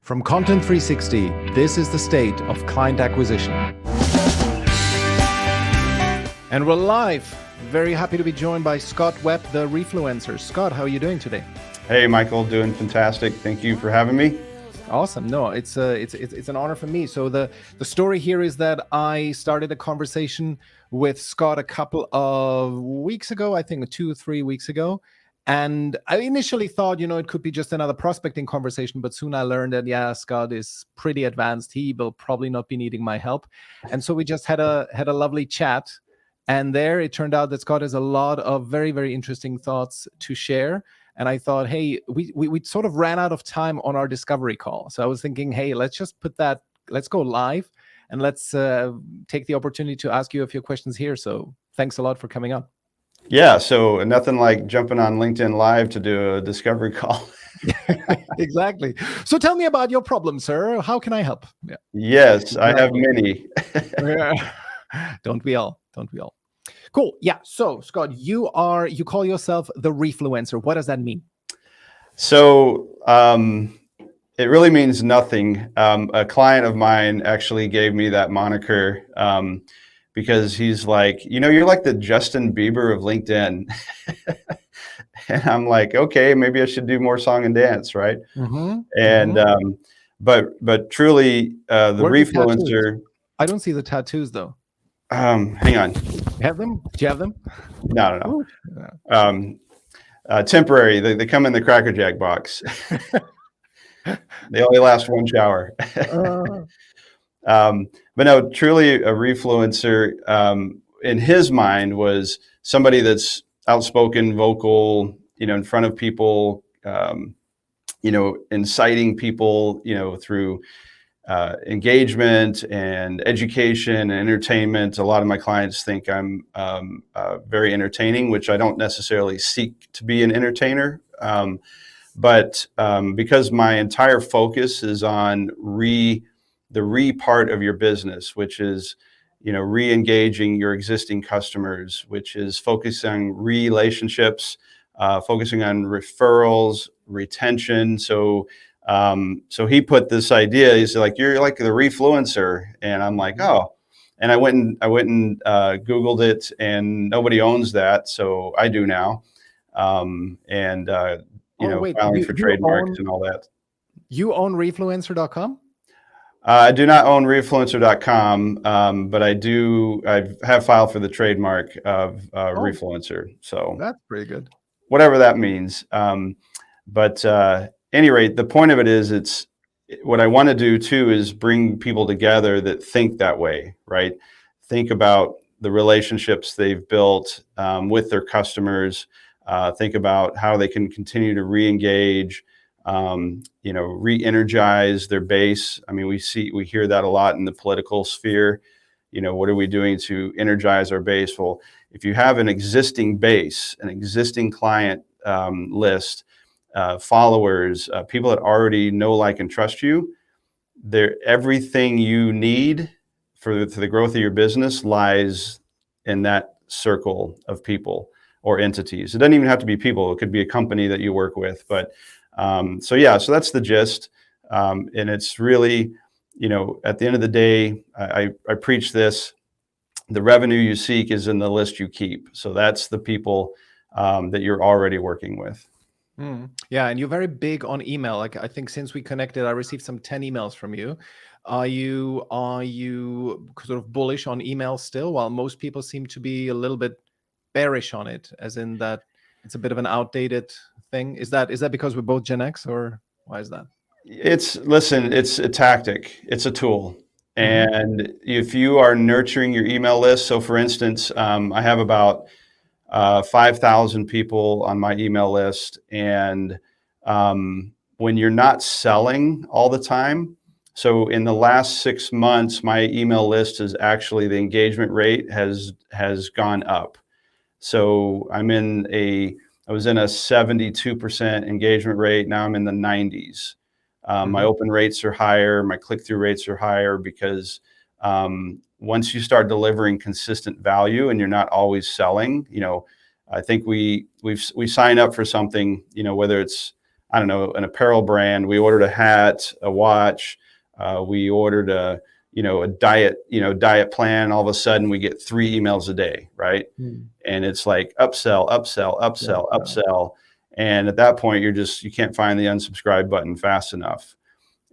From Content 360, this is the state of client acquisition. And we're live. Very happy to be joined by Scott Webb, the Refluencer. Scott, how are you doing today? Hey, Michael, doing fantastic. Thank you for having me. Awesome. No, it's an honor for me. So the story here is that I started a conversation with Scott a couple of weeks ago, I think 2 or 3 weeks ago. And I initially thought, it could be just another prospecting conversation, but soon I learned that, Scott is pretty advanced. He will probably not be needing my help. And so we just had a lovely chat. And there it turned out that Scott has a lot of very, very interesting thoughts to share. And I thought, hey, we sort of ran out of time on our discovery call. So I was thinking, hey, let's go live and let's take the opportunity to ask you a few questions here. So thanks a lot for coming on. Yeah, so nothing like jumping on LinkedIn Live to do a discovery call. Exactly. So tell me about your problem, sir. How can I help? Yeah. Yes, I have many. Don't we all? Cool. Yeah. So Scott, you call yourself the Refluencer. What does that mean? So it really means nothing. A client of mine actually gave me that moniker because he's like, you're like the Justin Bieber of LinkedIn. And I'm like, okay, maybe I should do more song and dance, right? Mm-hmm. And but truly, the Refluencer. I don't see the tattoos though. Hang on. Have them? Do you have them? No. Temporary. They come in the Cracker Jack box. They only last one shower. But no, truly a Refluencer in his mind was somebody that's outspoken, vocal, in front of people, inciting people, through engagement and education and entertainment. A lot of my clients think I'm very entertaining, which I don't necessarily seek to be an entertainer. But because my entire focus is on the part of your business, which is, re-engaging your existing customers, which is focusing on relationships, focusing on referrals, retention. So he put this idea, he's like, you're like the Refluencer. And I'm like, oh, and I went and Googled it, and nobody owns that. So I do now. Filing for trademarks and all that. You own refluencer.com? I do not own Refluencer.com, but I have filed for the trademark of Refluencer. So that's pretty good. Whatever that means. But any rate, the point of it is, it's what I want to do too is bring people together that think that way, right? Think about the relationships they've built with their customers. Think about how they can continue to re-engage, re-energize their base. I mean, we hear that a lot in the political sphere. What are we doing to energize our base? Well, if you have an existing base, an existing client list, followers, people that already know, like, and trust you, everything you need for the growth of your business lies in that circle of people or entities. It doesn't even have to be people. It could be a company that you work with. But so that's the gist. And it's really, at the end of the day, I preach this: the revenue you seek is in the list you keep. So that's the people that you're already working with. Yeah, and you're very big on email. Like, I think since we connected, I received some 10 emails from you. Are you sort of bullish on email still, while most people seem to be a little bit bearish on it, as in that it's a bit of an outdated thing? Is that because we're both Gen X, or why is that? It's a tactic. It's a tool. And if you are nurturing your email list, so for instance, I have about 5,000 people on my email list. And when you're not selling all the time, so in the last 6 months, my email list is actually, the engagement rate has gone up. So I was in a 72% engagement rate. Now I'm in the 90s. My open rates are higher. My click-through rates are higher because once you start delivering consistent value and you're not always selling, I think we sign up for something, whether it's I don't know, an apparel brand. We ordered a hat, a watch. We ordered a diet plan. All of a sudden we get 3 emails a day, right? Mm. And it's like upsell, upsell, Yeah. upsell, upsell. And at that point, you can't find the unsubscribe button fast enough.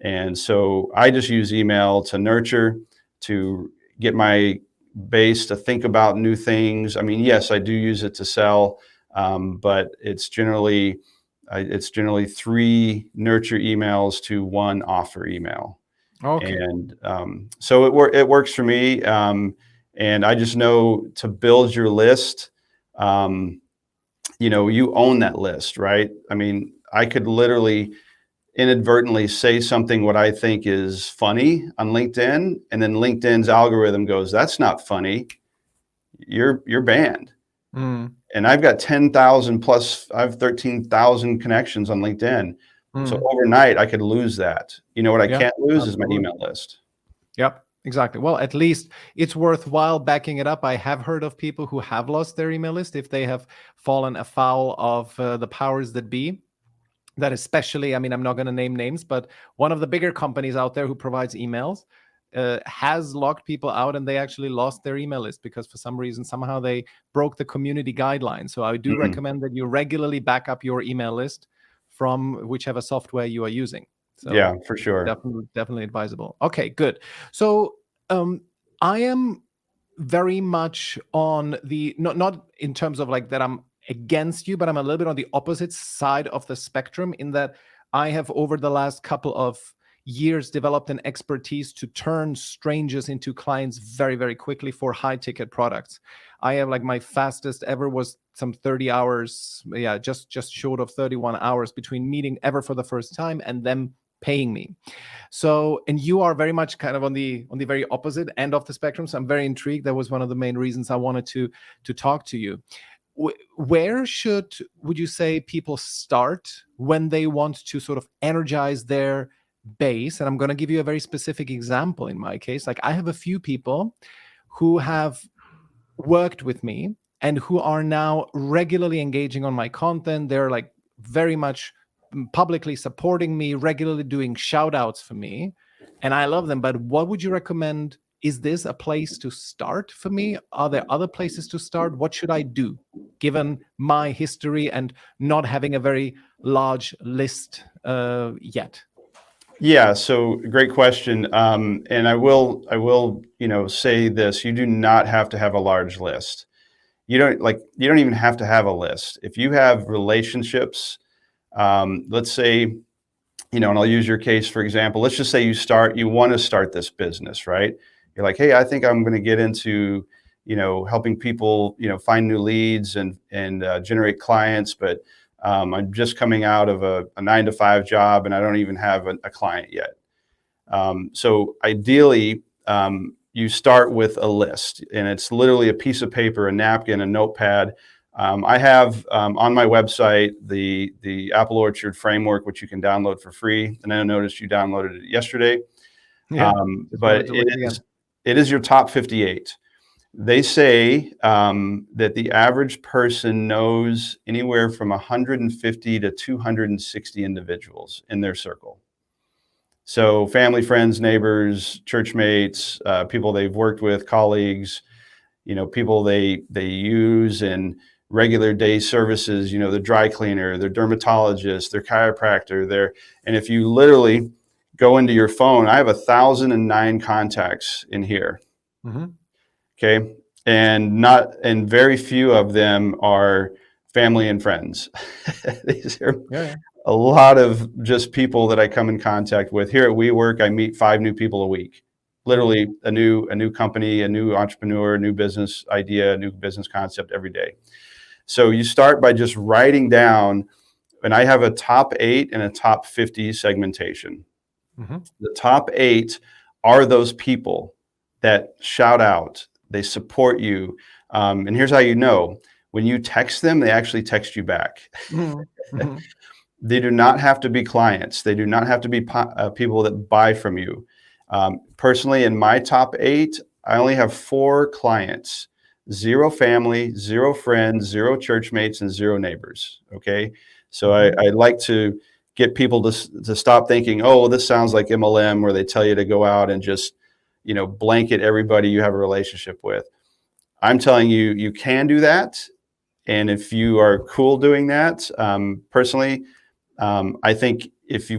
And so I just use email to nurture, to get my base to think about new things. I mean, yes, I do use it to sell, but it's generally 3 nurture emails to 1 offer email. Okay. And so it works for me. And I just know to build your list, you own that list, right? I mean, I could literally inadvertently say something what I think is funny on LinkedIn, and then LinkedIn's algorithm goes, "That's not funny. You're banned." Mm. And I've got 10,000 plus. I have 13,000 connections on LinkedIn. So Mm. overnight, I could lose that. You know what I Yeah, can't lose is my absolutely. email list. Yep, exactly. Well, at least it's worthwhile backing it up. I have heard of people who have lost their email list if they have fallen afoul of the powers that be. That especially, I mean, I'm not going to name names, but one of the bigger companies out there who provides emails has locked people out, and they actually lost their email list because for some reason, somehow they broke the community guidelines. So I do Mhm. recommend that you regularly back up your email list from whichever software you are using. So Yeah, for sure. definitely advisable. Okay, good. So um, I am very much on the not in terms of like that I'm against you, but I'm a little bit on the opposite side of the spectrum in that I have over the last couple of years developed an expertise to turn strangers into clients very, very quickly for high ticket products. I have like my fastest ever was some 30 hours, yeah, just short of 31 hours between meeting ever for the first time and them paying me. So, and you are very much kind of on the very opposite end of the spectrum. So I'm very intrigued. That was one of the main reasons I wanted to talk to you. Where would you say people start when they want to sort of energize their base? And I'm going to give you a very specific example in my case. Like I have a few people who have worked with me and who are now regularly engaging on my content. They're like very much publicly supporting me, regularly doing shout outs for me. And I love them. But what would you recommend? Is this a place to start for me? Are there other places to start? What should I do given my history and not having a very large list yet? Yeah, so great question. And I will, say this: you do not have to have a large list. You don't even have to have a list. If you have relationships, let's say, and I'll use your case for example. Let's just say you want to start this business, right? You're like, hey, I think I'm going to get into, helping people, find new leads and generate clients, but I'm just coming out of a 9 to 5 job and I don't even have a client yet. So ideally, you start with a list, and it's literally a piece of paper, a napkin, a notepad. I have on my website the Apple Orchard framework, which you can download for free. And I noticed you downloaded it yesterday. Yeah, just But wanted to look again. it is your top 58. They say that the average person knows anywhere from 150 to 260 individuals in their circle. So family, friends, neighbors, church mates, people they've worked with, colleagues, people they use in regular day services, the dry cleaner, their dermatologist, their chiropractor, and if you literally go into your phone, I have 1,009 contacts in here. Hmm. Okay. And very few of them are family and friends. These are Yeah. a lot of just people that I come in contact with. Here at WeWork, I meet 5 new people a week. Mm. Literally a new company, a new entrepreneur, a new business idea, a new business concept every day. So you start by just writing down, and I have a top 8 and a top 50 segmentation. Hmm. The top 8 are those people that shout out, they support you. And here's how you know: when you text them, they actually text you back. Hmm. Hmm. They do not have to be clients. They do not have to be people that buy from you. Personally, in my top 8, I only have 4 clients: 0 family, 0 friends, 0 church mates, and 0 neighbors. Okay. So Hmm. I like to get people to stop thinking, oh, this sounds like MLM, where they tell you to go out and just, blanket everybody you have a relationship with. I'm telling you, you can do that. And if you are cool doing that, personally, I think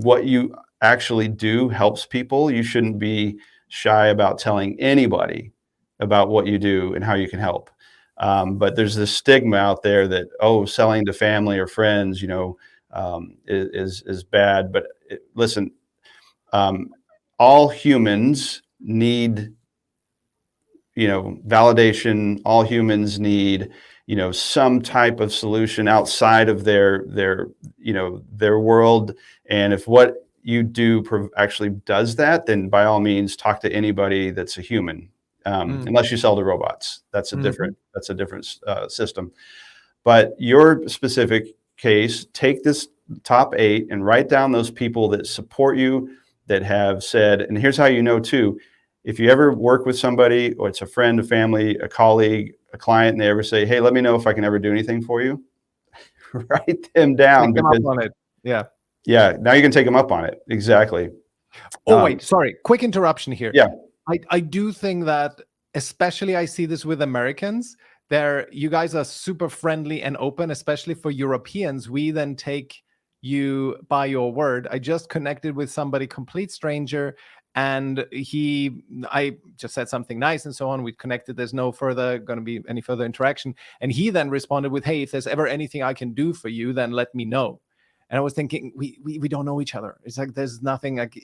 what you actually do helps people, you shouldn't be shy about telling anybody about what you do and how you can help. But there's this stigma out there that, oh, selling to family or friends, is bad. But listen, all humans need, validation. All humans need, some type of solution outside of their world. And if what you do actually does that, then by all means, talk to anybody that's a human. Unless you sell to robots, that's a different system. But your specific case, take this top 8 and write down those people that support you, that have said, and here's how you know too, if you ever work with somebody, or it's a friend, a family, a colleague, a client, and they ever say, hey, let me know if I can ever do anything for you, write them down. Take them up on it. Yeah. Yeah. Now you can take them up on it. Exactly. Oh, wait, sorry. Quick interruption here. Yeah. I do think that, especially I see this with Americans, you guys are super friendly and open, especially for Europeans. We then take you by your word. I just connected with somebody, complete stranger, and I just said something nice and so on. We connected. There's no further going to be any further interaction. And he then responded with, hey, if there's ever anything I can do for you, then let me know. And I was thinking, we don't know each other. It's like, there's nothing like,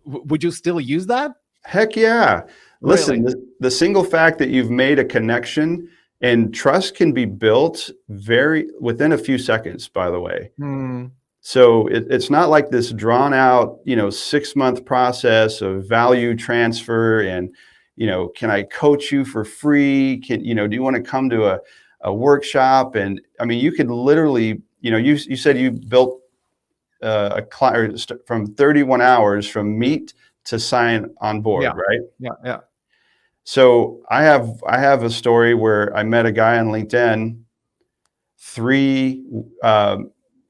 would you still use that? Heck yeah. Listen, Really? the single fact that you've made a connection, and trust can be built within a few seconds, by the way. So it's not like this drawn out, 6-month process of value transfer and, can I coach you for free? Do you want to come to a workshop? And I mean, you could literally, you said you built a client from 31 hours from meet to sign on board, right? Yeah. So I have a story where I met a guy on LinkedIn.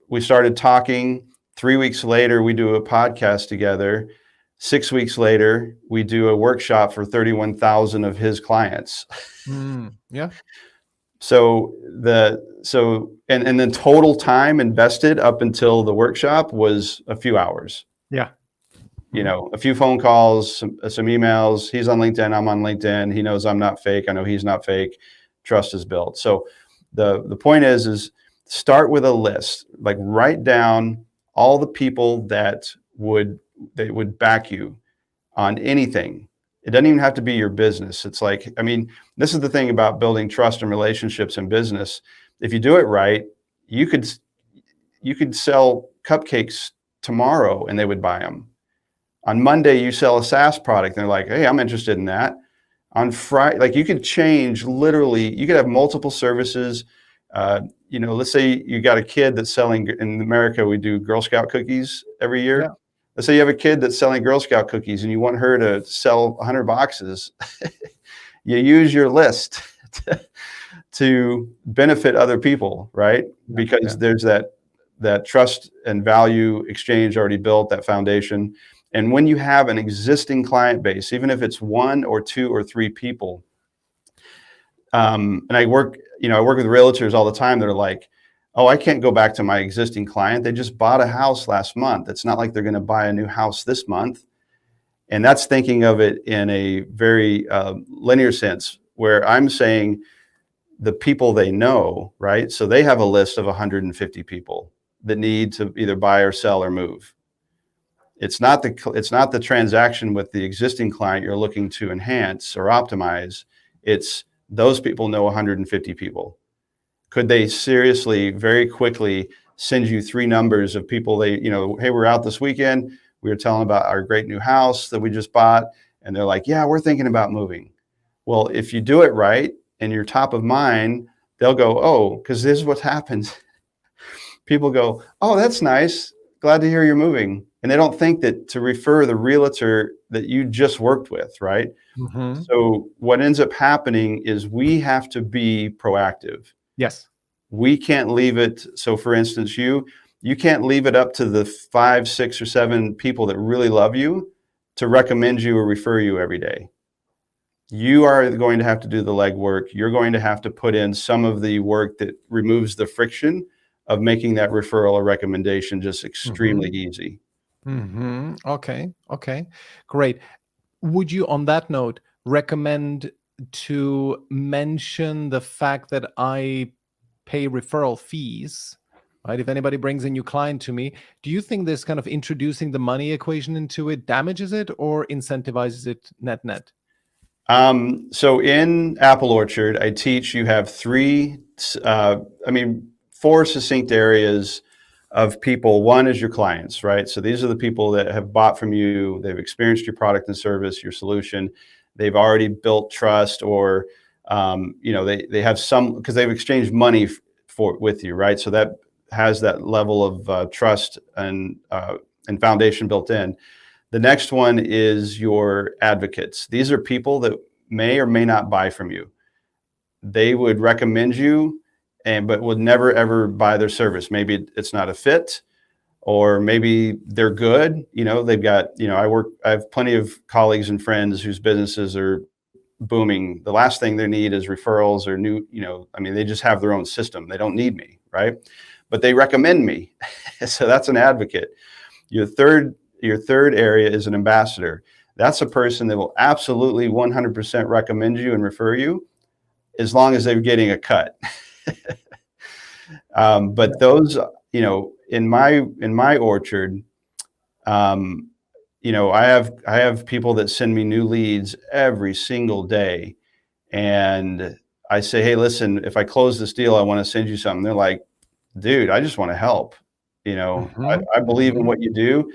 We started talking. 3 weeks later, we do a podcast together. 6 weeks later, we do a workshop for 31,000 of his clients. Yeah. So and then total time invested up until the workshop was a few hours. Yeah. A few phone calls, some emails. He's on LinkedIn. I'm on LinkedIn. He knows I'm not fake. I know he's not fake. Trust is built. So the point is start with a list. Like, write down all the people that would back you on anything. It doesn't even have to be your business. It's like, I mean, this is the thing about building trust and relationships in business. If you do it right, you could sell cupcakes tomorrow and they would buy them. On Monday, you sell a SaaS product and they're like, hey, I'm interested in that. On Friday, like, you could change, literally, you could have multiple services. Let's say you got a kid that's selling, in America, we do Girl Scout cookies every year. Yeah. Let's say you have a kid that's selling Girl Scout cookies and you want her to sell 100 boxes. You use your list to benefit other people, right? Because there's that trust and value exchange already built, that foundation. And when you have an existing client base, even if it's 1 or 2 or 3 people, and I work with realtors all the time that are like, oh, I can't go back to my existing client. They just bought a house last month. It's not like they're going to buy a new house this month. And that's thinking of it in a very linear sense, where I'm saying the people they know, right? So they have a list of 150 people that need to either buy or sell or move. It's not the transaction with the existing client you're looking to enhance or optimize. It's those people know 150 people. Could they seriously, very quickly send you 3 numbers of people hey, we're out this weekend. We were telling about our great new house that we just bought. And they're like, yeah, we're thinking about moving. Well, if you do it right and you're top of mind, they'll go, oh, because this is what happens. People go, oh, that's nice. Glad to hear you're moving. And they don't think that to refer the realtor that you just worked with, right? So what ends up happening is we have to be proactive. Yes. We can't leave it. So for instance, you can't leave it up to the 5, 6, or 7 people that really love you to recommend you or refer you every day. You are going to have to do the legwork. You're going to have to put in some of the work that removes the friction of making that referral or recommendation just extremely easy. Okay. Okay. Great. Would you, on that note, recommend to mention the fact that I pay referral fees, right? If anybody brings a new client to me, do you think this kind of introducing the money equation into it damages it or incentivizes it net net? So in Apple Orchard, I teach you have four succinct areas of people. One is your clients, right? So these are the people that have bought from you. They've experienced your product and service, your solution. They've already built trust, or they have some, because they've exchanged money with you, right? So that has that level of trust and foundation built in. The next one is your advocates. These are people that may or may not buy from you. They would recommend you, but would never ever buy their service. Maybe it's not a fit, or maybe they're good. They've got, I have plenty of colleagues and friends whose businesses are booming. The last thing they need is referrals or new, they just have their own system. They don't need me, right? But they recommend me. So that's an advocate. Your third area is an ambassador. That's a person that will absolutely 100% recommend you and refer you, as long as they're getting a cut. But those, in my orchard, I have people that send me new leads every single day, and I say, hey, listen, if I close this deal, I want to send you something. They're like, dude, I just want to help. I believe in what you do.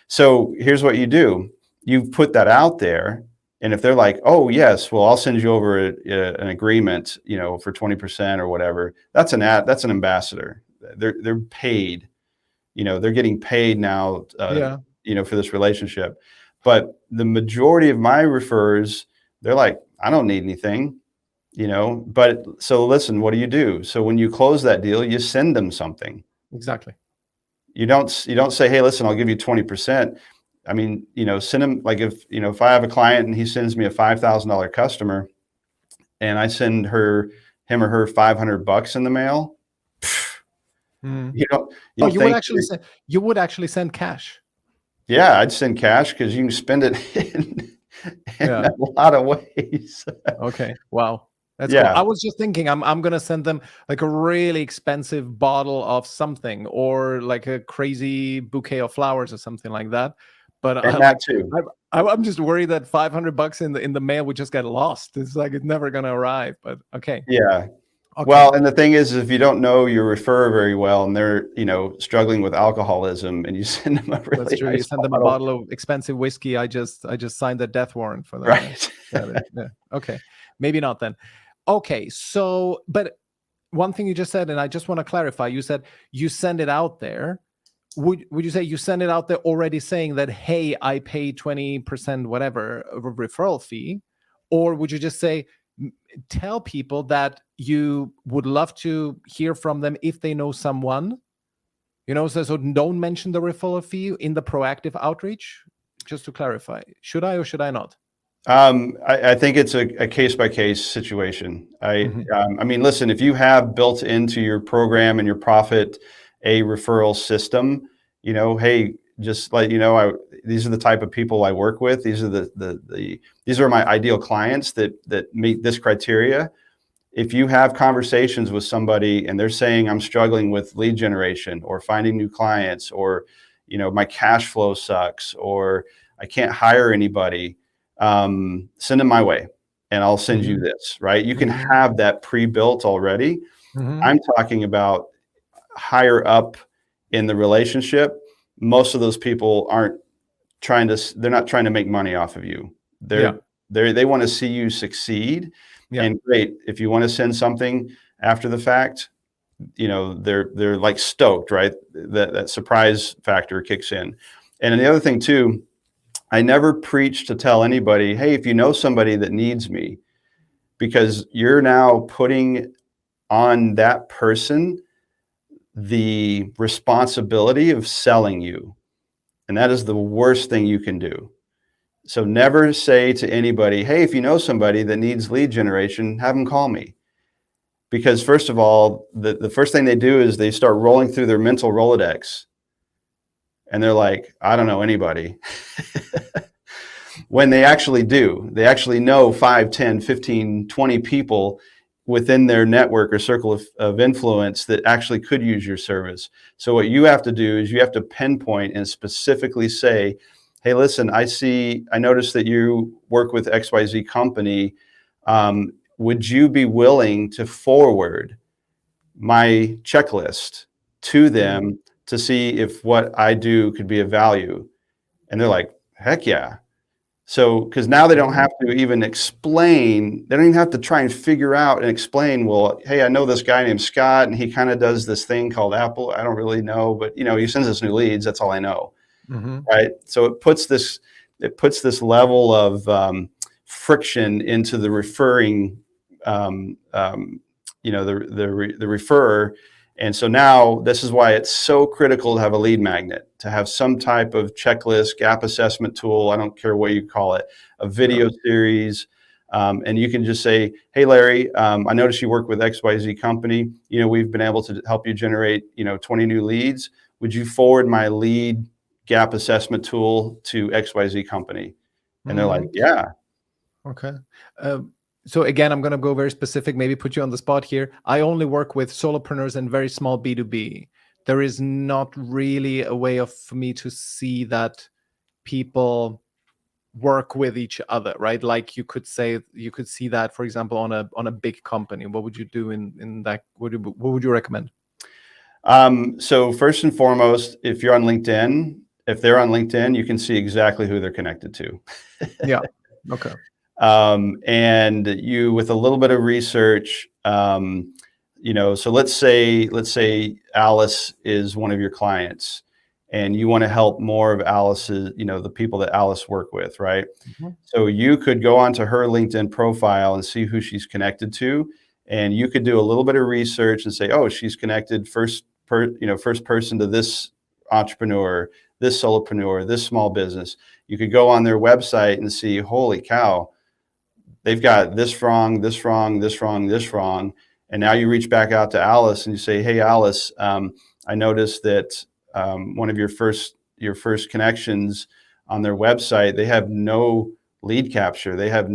So here's what you do. You put that out there. And if they're like, oh, yes, well, I'll send you over an agreement, for 20% or whatever, that's an ambassador. They're paid, they're getting paid now, for this relationship. But the majority of my referrers, they're like, I don't need anything, but so listen, what do? So when you close that deal, you send them something. Exactly. You don't say, hey, listen, I'll give you 20%. Send him, like, if I have a client and he sends me a $5,000 customer and I send him or her $500 in the mail, you would actually send cash. Yeah, I'd send cash because you can spend it in a lot of ways. Okay. Wow. That's cool. I was just thinking I'm gonna send them like a really expensive bottle of something, or like a crazy bouquet of flowers or something like that. But I'm just worried that $500 in the mail would just get lost. It's like it's never gonna arrive. But okay. Yeah. Okay. Well, and the thing is, if you don't know your referrer very well, and they're struggling with alcoholism, and you send them a really That's true. Nice you send them a bottle of expensive whiskey. I just signed a death warrant for them. Right. Yeah. Okay. Maybe not then. Okay. So, but one thing you just said, and I just want to clarify, you said you send it out there. Would you say you send it out there already saying that, hey, I pay 20% whatever of a referral fee? Or would you just say, tell people that you would love to hear from them if they know someone, so don't mention the referral fee in the proactive outreach? Just to clarify, should I or should I not? I think it's a case-by-case situation. Listen, if you have built into your program and your profit a referral system, hey, just let these are the type of people I work with. These are these are my ideal clients that meet this criteria. If you have conversations with somebody and they're saying, I'm struggling with lead generation or finding new clients, or my cash flow sucks, or I can't hire anybody, send them my way and I'll send you this, right? You can have that pre-built already. I'm talking about higher up in the relationship. Most of those people they're not trying to make money off of you. They want to see you succeed. And great, if you want to send something after the fact, they're like stoked, right? That surprise factor kicks in. And the other thing too, I never preach to tell anybody, hey, if you know somebody that needs me, because you're now putting on that person the responsibility of selling you. And that is the worst thing you can do. So never say to anybody, hey, if you know somebody that needs lead generation, have them call me. Because first of all, the first thing they do is they start rolling through their mental Rolodex. And they're like, I don't know anybody. When they actually do, they actually know 5, 10, 15, 20 people within their network or circle of influence that actually could use your service. So what you have to do is you have to pinpoint and specifically say, hey, listen, I noticed that you work with XYZ company. Would you be willing to forward my checklist to them to see if what I do could be of value? And they're like, heck yeah. So, because now they don't have to even explain, they don't even have to try and figure out and explain, well, hey, I know this guy named Scott and he kind of does this thing called Apple. I don't really know, but he sends us new leads. That's all I know. Right. So it puts this level of friction into the referring, the referrer. And so now this is why it's so critical to have a lead magnet, to have some type of checklist, gap assessment tool. I don't care what you call it, a video series. And you can just say, hey, Larry, I noticed you work with XYZ company. We've been able to help you generate, 20 new leads. Would you forward my lead gap assessment tool to XYZ company? And they're like, yeah. Okay. So again, I'm going to go very specific, maybe put you on the spot here. I only work with solopreneurs and very small B2B. There is not really a way for me to see that people work with each other, right? Like you could see that, for example, on a big company. What would you do in that? What would you recommend? So first and foremost, if they're on LinkedIn, you can see exactly who they're connected to. Yeah. Okay. And you, with a little bit of research, so let's say Alice is one of your clients and you want to help more of Alice's, the people that Alice work with, right? So you could go onto her LinkedIn profile and see who she's connected to. And you could do a little bit of research and say, oh, she's connected first person to this entrepreneur, this solopreneur, this small business. You could go on their website and see, holy cow, they've got this wrong, this wrong, this wrong, this wrong. And now you reach back out to Alice and you say, hey, Alice, I noticed that one of your first connections on their website, they have no lead capture. They have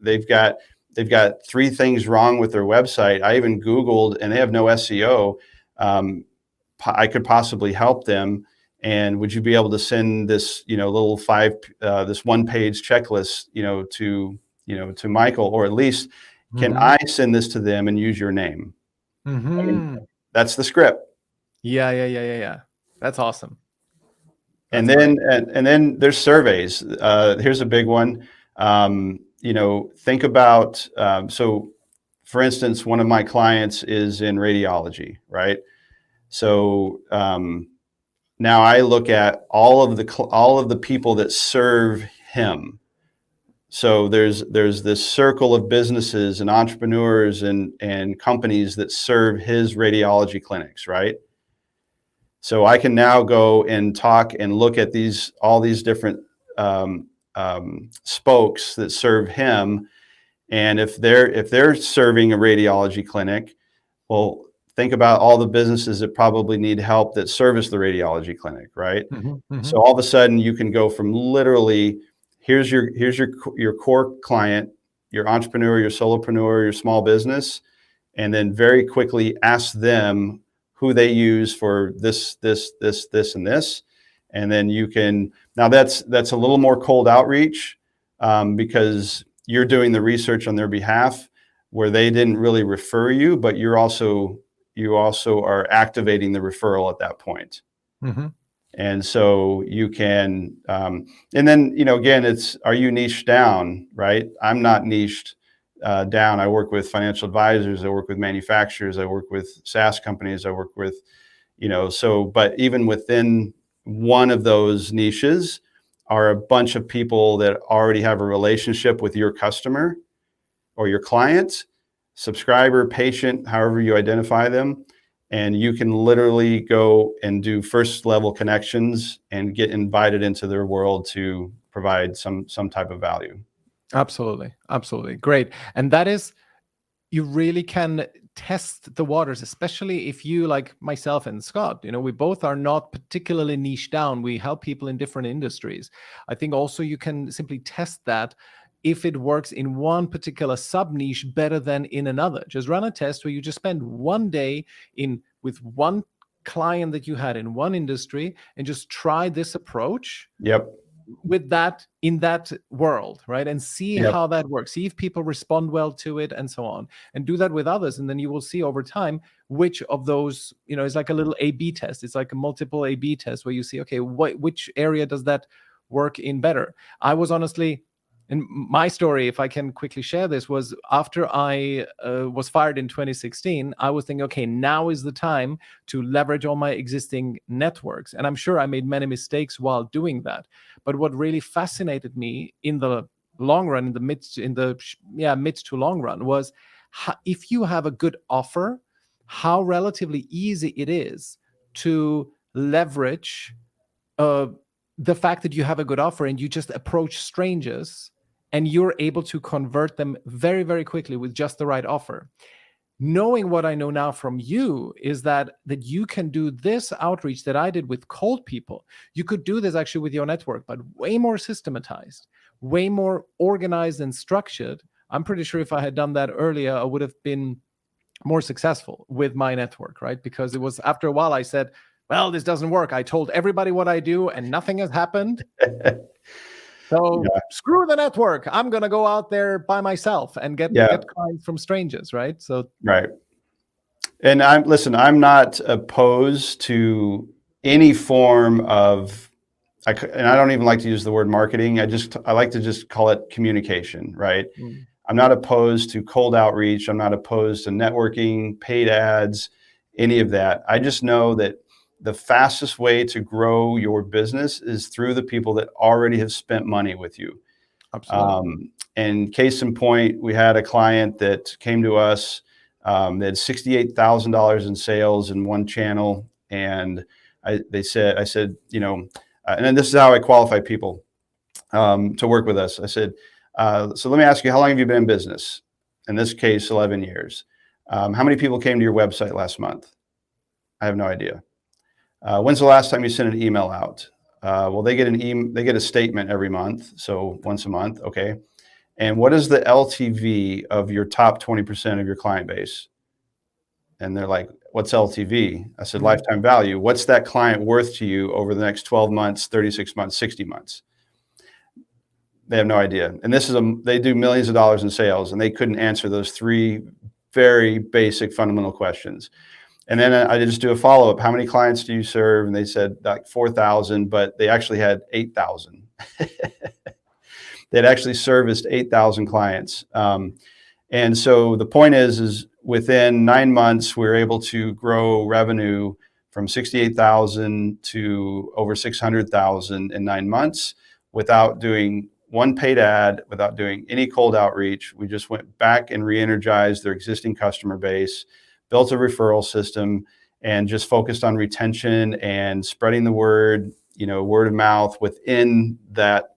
they've got 3 things wrong with their website. I even Googled and they have no SEO. I could possibly help them. And would you be able to send this, little this 1-page checklist, to Michael, or at least can I send this to them and use your name? I mean, that's the script. Yeah. That's awesome. And then there's surveys. Here's a big one. Think about, so for instance, one of my clients is in radiology, right? So now I look at all of the people that serve him. So there's this circle of businesses and entrepreneurs and companies that serve his radiology clinics, right? So I can now go and talk and look at all these different spokes that serve him, and if they're serving a radiology clinic, well, think about all the businesses that probably need help that service the radiology clinic, right? So all of a sudden you can go from literally, here's your core client, your entrepreneur, your solopreneur, your small business, and then very quickly ask them who they use for this, and this. And then you can, now that's a little more cold outreach because you're doing the research on their behalf where they didn't really refer you, but you also are activating the referral at that point. And so you can, and then, again, are you niched down, right? I'm not niched down. I work with financial advisors. I work with manufacturers. I work with SaaS companies. I work with, but even within one of those niches are a bunch of people that already have a relationship with your customer or your client, subscriber, patient, however you identify them. and you can literally go and do first level connections and get invited into their world to provide some type of value. Absolutely. Absolutely. Great. And that is, you really can test the waters, especially if you, like myself and Scott, we both are not particularly niche down. We help people in different industries. I think also you can simply test that if it works in one particular sub niche better than in another. Just run a test where you just spend one day in with one client that you had in one industry and just try this approach Yep. with that in that world, right? And see Yep. how that works, see if people respond well to it and so on, and do that with others. And then you will see over time which of those, it's like a little A/B test. It's like a multiple A/B test where you see, okay, which area does that work in better? I was honestly, and my story, if I can quickly share this, was after I was fired in 2016, I was thinking, okay, now is the time to leverage all my existing networks. And I'm sure I made many mistakes while doing that. But what really fascinated me in the long run, in the mid to long run, was if you have a good offer, how relatively easy it is to leverage the fact that you have a good offer and you just approach strangers and you're able to convert them very, very quickly with just the right offer. Knowing what I know now from you is that you can do this outreach that I did with cold people. You could do this actually with your network, but way more systematized, way more organized and structured. I'm pretty sure if I had done that earlier, I would have been more successful with my network, right? Because it was after a while I said, well, this doesn't work. I told everybody what I do and nothing has happened. So screw the network. I'm going to go out there by myself and get clients from strangers, right? So right. And I'm not opposed to any form of, and I don't even like to use the word marketing. I like to just call it communication, right? I'm not opposed to cold outreach. I'm not opposed to networking, paid ads, any of that. I just know that the fastest way to grow your business is through the people that already have spent money with you. Absolutely. And case in point, we had a client that came to us. They had $68,000 in sales in one channel, and I said, and then this is how I qualify people to work with us. I said, so let me ask you, how long have you been in business? In this case, 11 years. How many people came to your website last month? I have no idea. When's the last time you sent an email out? Well, they get a statement every month, so once a month, okay. And what is the LTV of your top 20% of your client base? And they're like, what's LTV? I said, lifetime value. What's that client worth to you over the next 12 months, 36 months, 60 months? They have no idea. And they do millions of dollars in sales, and they couldn't answer those three very basic fundamental questions. And then I just do a follow-up. How many clients do you serve? And they said like 4,000, but they actually had 8,000. They'd actually serviced 8,000 clients. And so the point is within 9 months, we were able to grow revenue from 68,000 to over 600,000 in 9 months without doing one paid ad, without doing any cold outreach. We just went back and re-energized their existing customer base, built a referral system, and just focused on retention and spreading the word, word of mouth within that,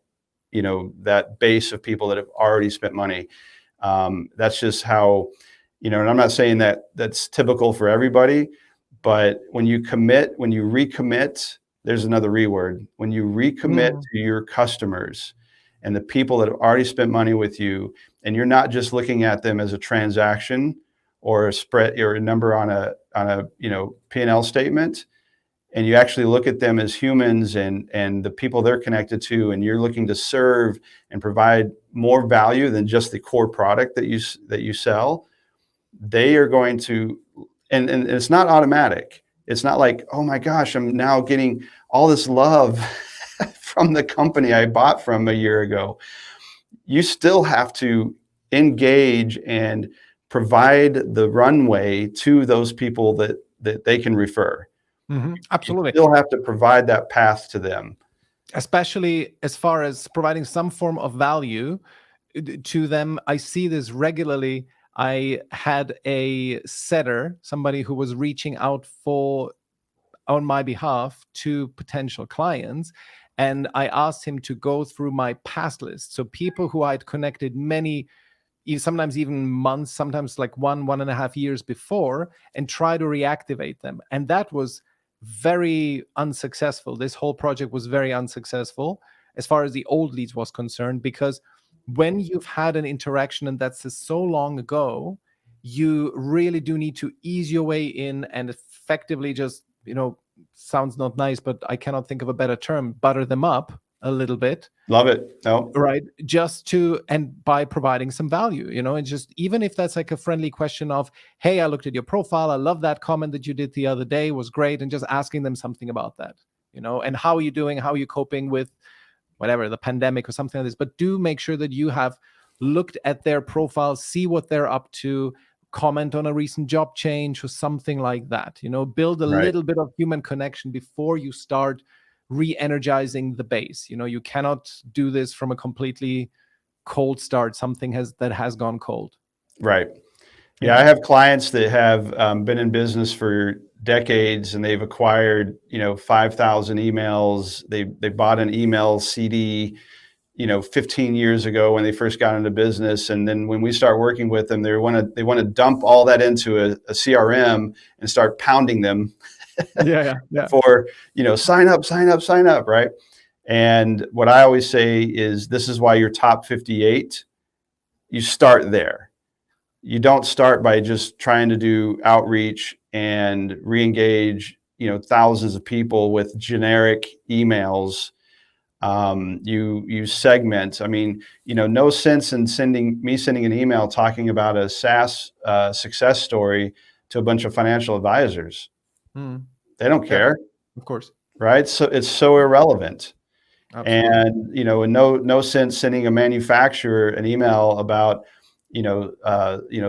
that base of people that have already spent money. That's just how, and I'm not saying that that's typical for everybody, but when you recommit, there's another reword. When you recommit to your customers and the people that have already spent money with you, and you're not just looking at them as a transaction or a spread or a number on a P&L statement, and you actually look at them as humans and the people they're connected to, and you're looking to serve and provide more value than just the core product that you sell, they are going to, and it's not automatic. It's not like, oh my gosh, I'm now getting all this love from the company I bought from a year ago. You still have to engage and provide the runway to those people that they can refer. Absolutely. You still have to provide that path to them. Especially as far as providing some form of value to them. I see this regularly. I had a setter, somebody who was reaching out on my behalf to potential clients. And I asked him to go through my past list. So people who I'd connected sometimes even months, sometimes like 1.5 years before, and try to reactivate them. And that was very unsuccessful. This whole project was very unsuccessful as far as the old leads was concerned, because when you've had an interaction and that's so long ago, you really do need to ease your way in and effectively just, sounds not nice, but I cannot think of a better term, butter them up a little bit. Love it. No. Right. And by providing some value, and just, even if that's like a friendly question of, hey, I looked at your profile, I love that comment that you did the other day, was great. And just asking them something about that, and how are you doing? How are you coping with whatever, the pandemic or something like this? But do make sure that you have looked at their profile, see what they're up to, comment on a recent job change or something like that, build a little bit of human connection before you start re-energizing the base. You cannot do this from a completely cold start, something that has gone cold. Right. Yeah, I have clients that have been in business for decades, and they've acquired 5,000 emails. They bought an email CD 15 years ago when they first got into business, and then when we start working with them, they want to dump all that into a CRM and start pounding them for sign up, right? And what I always say is, this is why your top 58, you start there. You don't start by just trying to do outreach and re-engage thousands of people with generic emails. You segment. I mean, no sense in sending an email talking about a SaaS success story to a bunch of financial advisors. They don't care, of course, right? So it's so irrelevant. Absolutely. And no sense sending a manufacturer an email about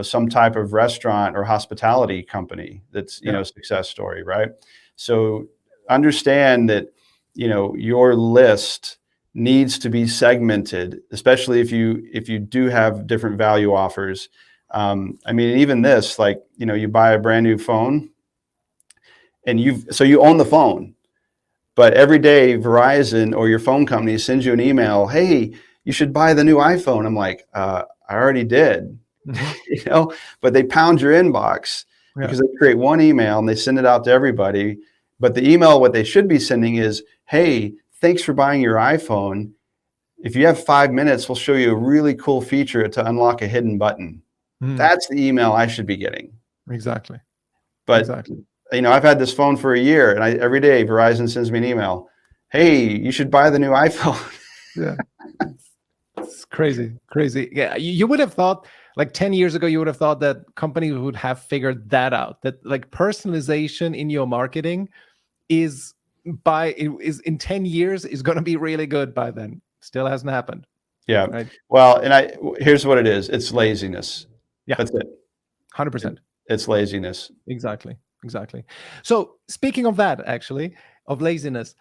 some type of restaurant or hospitality company that's success story, right? So understand that your list needs to be segmented, especially if you do have different value offers. I mean, even this, like, you buy a brand new phone and you own the phone, but every day Verizon or your phone company sends you an email, hey, you should buy the new iPhone. I'm like, I already did, but they pound your inbox because they create one email and they send it out to everybody. But the email, what they should be sending is, hey, thanks for buying your iPhone. If you have 5 minutes, we'll show you a really cool feature to unlock a hidden button. That's the email I should be getting. Exactly. But, I've had this phone for a year, and every day Verizon sends me an email. Hey, you should buy the new iPhone. Yeah. It's crazy. Yeah. You would have thought, like 10 years ago, you would have thought that companies would have figured that out, that like personalization in your marketing is in 10 years is going to be really good by then. Still hasn't happened. Yeah. Right? Well, here's what it is. It's laziness. Yeah. That's it. 100%. It's laziness. Exactly. So speaking of that, actually, of laziness,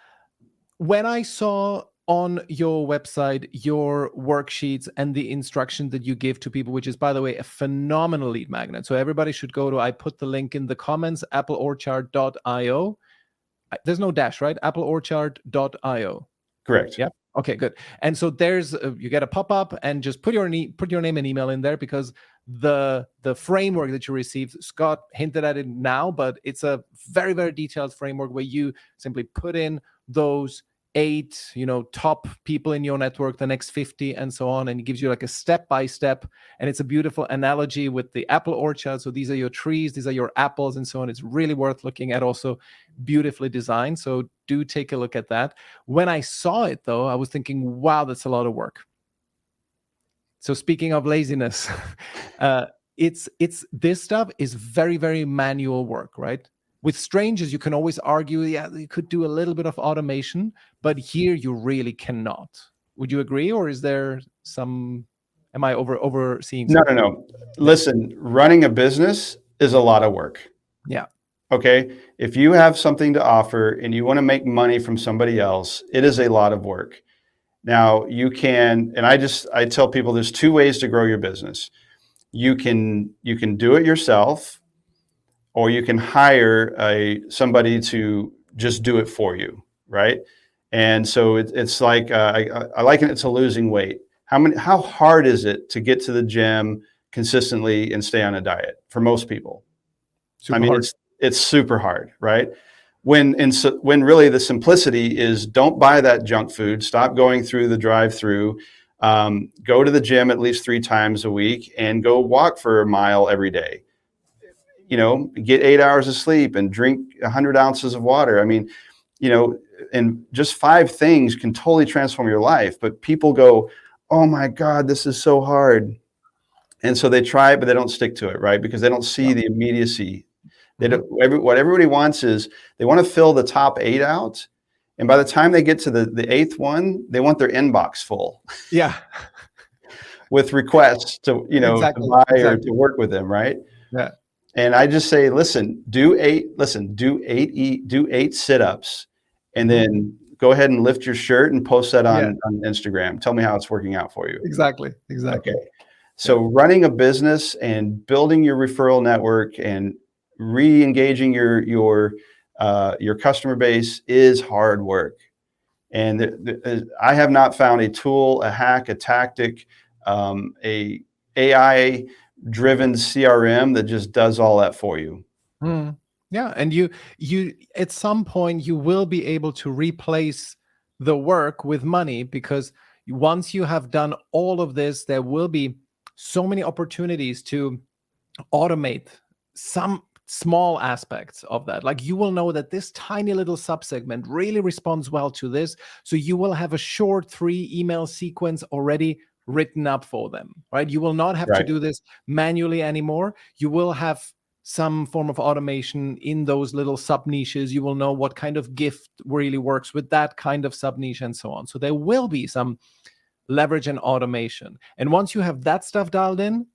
when I saw on your website your worksheets and the instruction that you give to people, which is, by the way, a phenomenal lead magnet. So everybody should go to, I put the link in the comments, appleorchard.io. There's no dash, right? appleorchard.io. Correct. Yep. Okay, good. And so there's you get a pop-up, and just put your name and email in there, because the framework that you received, Scott hinted at it now, but it's a very, very detailed framework where you simply put in those 8 top people in your network, the next 50, and so on, and it gives you like a step-by-step, and it's a beautiful analogy with the apple orchard. So these are your trees, these are your apples, and so on. It's really worth looking at, also beautifully designed. So do take a look at that. When I saw it, though, I was thinking, wow, that's a lot of work. So speaking of laziness, it's this stuff is very, very manual work, right? With strangers, you can always argue, yeah, you could do a little bit of automation, but here you really cannot. Would you agree, or is there some? Am I overseeing something? No. Listen, running a business is a lot of work. Yeah. Okay. If you have something to offer and you want to make money from somebody else, it is a lot of work. Now you can, and I tell people there's 2 ways to grow your business. you can do it yourself, or you can hire somebody to just do it for you, right? And so it's like I liken it to losing weight. How hard is it to get to the gym consistently and stay on a diet for most people? I Super mean, hard. it's super hard, right? When really the simplicity is, don't buy that junk food, stop going through the drive-through, go to the gym at least 3 times a week, and go walk for a mile every day. Get 8 hours of sleep and drink 100 ounces of water. I mean, and just 5 things can totally transform your life. But people go, oh my God, this is so hard. And so they try it, but they don't stick to it, right? Because they don't see the immediacy. What everybody wants is, they want to fill the top 8 out. And by the time they get to the 8th one, they want their inbox full. Yeah. With requests to, to buy or to work with them, right? Yeah. And I just say, do 8 sit-ups, and then go ahead and lift your shirt and post that on Instagram. Tell me how it's working out for you. Exactly. Okay. So running a business and building your referral network and re-engaging your customer base is hard work. And I have not found a tool, a hack, a tactic, a AI driven CRM that just does all that for you. Yeah, and you at some point you will be able to replace the work with money, because once you have done all of this, there will be so many opportunities to automate some small aspects of that. Like, you will know that this tiny little subsegment really responds well to this, so you will have a short 3 email sequence already written up for them, right? You will not have to do this manually anymore. You will have some form of automation in those little sub niches. You will know what kind of gift really works with that kind of sub niche, and so on. So there will be some leverage and automation. And once you have that stuff dialed in,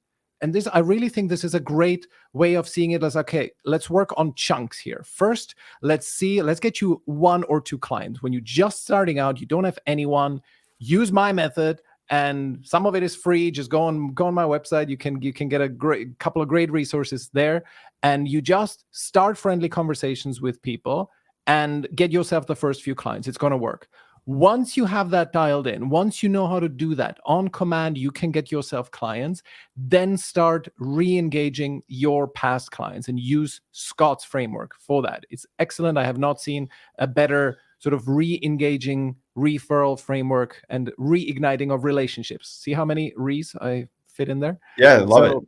and this, I really think this is a great way of seeing it as, okay, let's work on chunks here. First, let's get you 1 or 2 clients. When you're just starting out, you don't have anyone, use my method, and some of it is free. Just go on my website. You can get a couple of great resources there, and you just start friendly conversations with people and get yourself the first few clients. It's going to work. Once you have that dialed in, once you know how to do that on command, you can get yourself clients. Then start re-engaging your past clients and use Scott's framework for that. It's excellent. I have not seen a better sort of re-engaging referral framework and reigniting of relationships. See how many re's I fit in there? Yeah, I love it.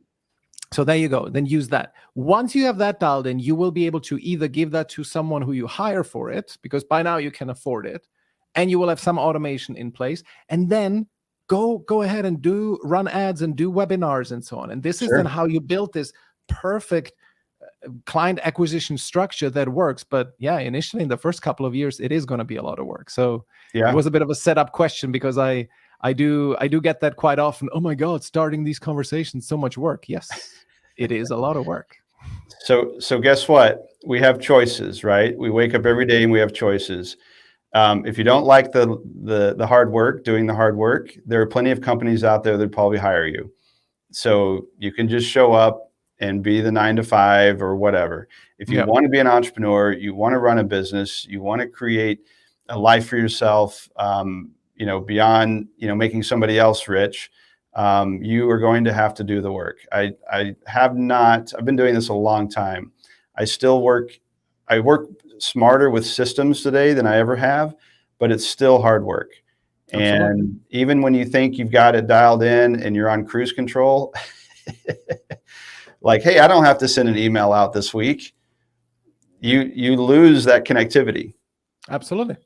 So there you go. Then use that. Once you have that dialed in, you will be able to either give that to someone who you hire for it, because by now you can afford it, and you will have some automation in place, and then go ahead and run ads and do webinars and so on. And this is then how you build this perfect client acquisition structure that works. But yeah, initially in the first couple of years, it is going to be a lot of work. So it was a bit of a setup question, because I do get that quite often. Oh my God, starting these conversations, so much work. Yes, it is a lot of work. So guess what? We have choices, right? We wake up every day and we have choices. If you don't like the hard work, doing the hard work, there are plenty of companies out there that probably hire you. So you can just show up and be the 9 to 5 or whatever. If you want to be an entrepreneur, you want to run a business, you want to create a life for yourself, beyond, making somebody else rich, you are going to have to do the work. I've been doing this a long time. I work smarter with systems today than I ever have, but it's still hard work. Absolutely. And even when you think you've got it dialed in and you're on cruise control, like, hey, I don't have to send an email out this week. You lose that connectivity. Absolutely.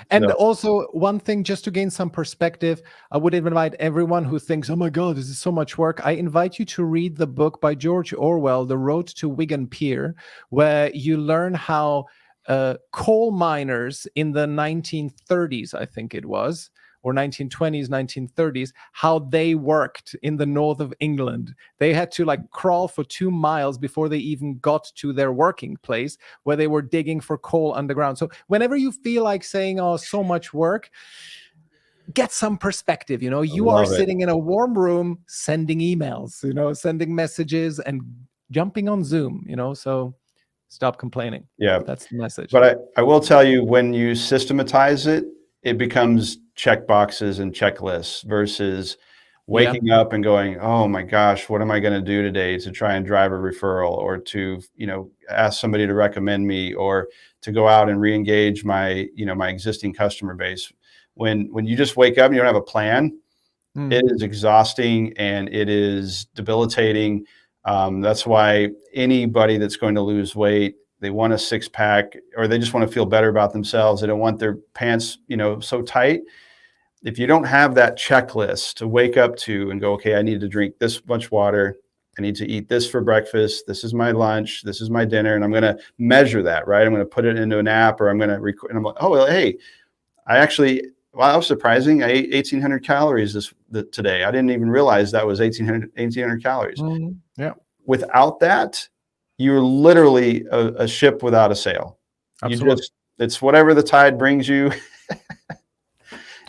And also, one thing, just to gain some perspective, I would invite everyone who thinks, oh my God, this is so much work. I invite you to read the book by George Orwell, The Road to Wigan Pier, where you learn how coal miners in the 1930s, I think it was, or 1920s, 1930s, how they worked in the north of England. They had to crawl for 2 miles before they even got to their working place, where they were digging for coal underground. So whenever you feel like saying, oh, so much work, get some perspective. You know, you are Love it. sitting in a warm room, sending emails, you know, sending messages and jumping on Zoom, you know, so stop complaining. Yeah. That's the message. But I will tell you, when you systematize it, it becomes check boxes and checklists versus waking up and going, oh my gosh, what am I going to do today to try and drive a referral, or to, you know, ask somebody to recommend me, or to go out and re-engage my, you know, my existing customer base. When you just wake up and you don't have a plan, it is exhausting and it is debilitating. That's why anybody that's going to lose weight, they want a six pack, or they just want to feel better about themselves. They don't want their pants, you know, so tight. If you don't have that checklist to wake up to and go, okay, I need to drink this much water, I need to eat this for breakfast, this is my lunch, this is my dinner, and I'm going to measure that, right? I'm going to put it into an app, or I'm going to record, and I'm like, oh, well, hey, I actually, wow, that was surprising. I ate 1,800 calories today. I didn't even realize that was 1,800 calories. Yeah. Without that, you're literally a ship without a sail. Absolutely. It's whatever the tide brings you.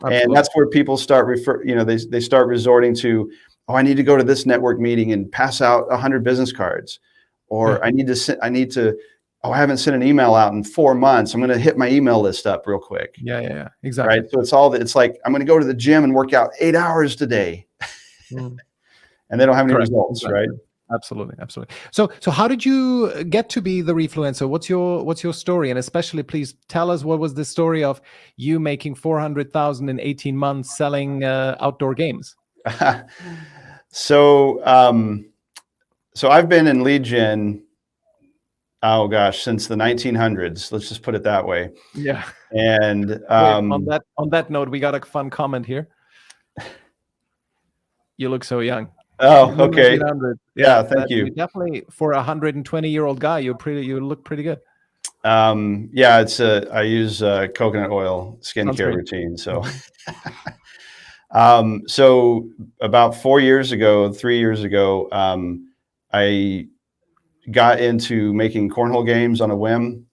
And that's where people start they start resorting to, oh, I need to go to this network meeting and pass out 100 business cards, or I need to, oh, I haven't sent an email out in 4 months. I'm going to hit my email list up real quick. Yeah. Exactly. Right. So it's like, I'm going to go to the gym and work out 8 hours today. And they don't have any results. Exactly. Right. Absolutely. So how did you get to be the Refluencer? What's your story? And especially, please tell us, what was the story of you making 400,000 in 18 months selling outdoor games? So I've been in lead gen, oh gosh, since the 1900s. Let's just put it that way. Yeah. And wait, on that note, we got a fun comment here. You look so young. Oh, okay. Yeah, thank you. Definitely, for a 120-year-old guy, you look pretty good. Yeah, I use coconut oil skincare routine. So, so about 3 years ago, I got into making cornhole games on a whim,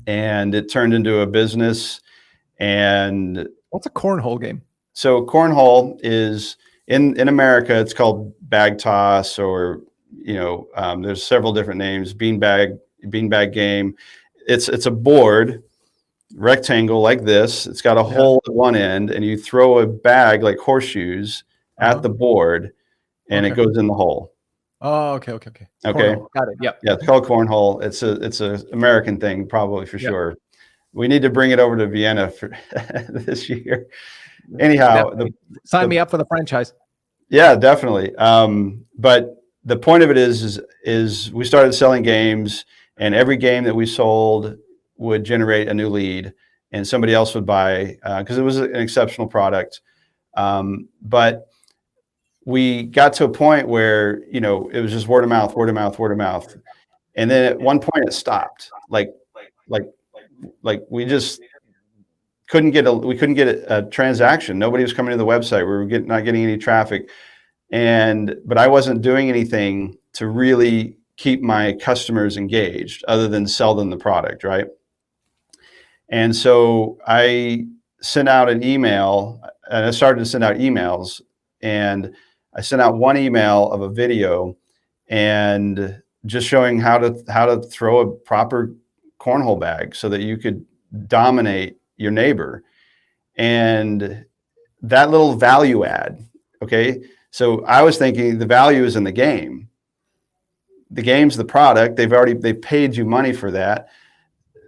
and it turned into a business. And what's a cornhole game? So cornhole is, in America, it's called bag toss, or, you know, there's several different names. Beanbag game. It's a board, rectangle like this. It's got a hole at one end, and you throw a bag like horseshoes at the board, and it goes in the hole. Oh, okay. Cornhole. Got it. Yep. Yeah, it's called cornhole. It's a American thing, probably, for sure. We need to bring it over to Vienna for this year. Anyhow, sign me up for the franchise. Yeah, definitely. But the point of it is we started selling games, and every game that we sold would generate a new lead, and somebody else would buy, because it was an exceptional product. But we got to a point where, you know, it was just word of mouth. And then at one point it stopped. Like we just couldn't get a transaction. Nobody was coming to the website. We were not getting any traffic. But I wasn't doing anything to really keep my customers engaged other than sell them the product, right? And so I sent out an email, and I started to send out emails, and I sent out one email of a video and just showing how to throw a proper cornhole bag so that you could dominate your neighbor. And that little value add, okay? So I was thinking the value is in the game. The game's the product. They've paid you money for that.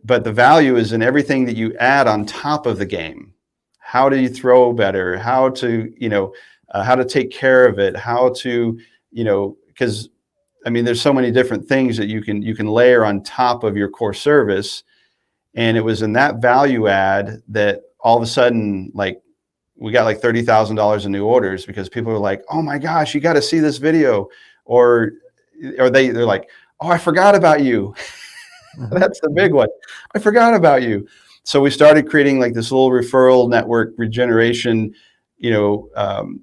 But the value is in everything that you add on top of the game. How do you throw better? How to, you know, how to take care of it? How to, you know, because I mean, there's so many different things that you can layer on top of your core service. And it was in that value add that all of a sudden, like, we got like $30,000 in new orders, because people are like, oh my gosh, you got to see this video. Or they're like, oh, I forgot about you. That's the big one. I forgot about you. So we started creating like this little referral network regeneration, you know,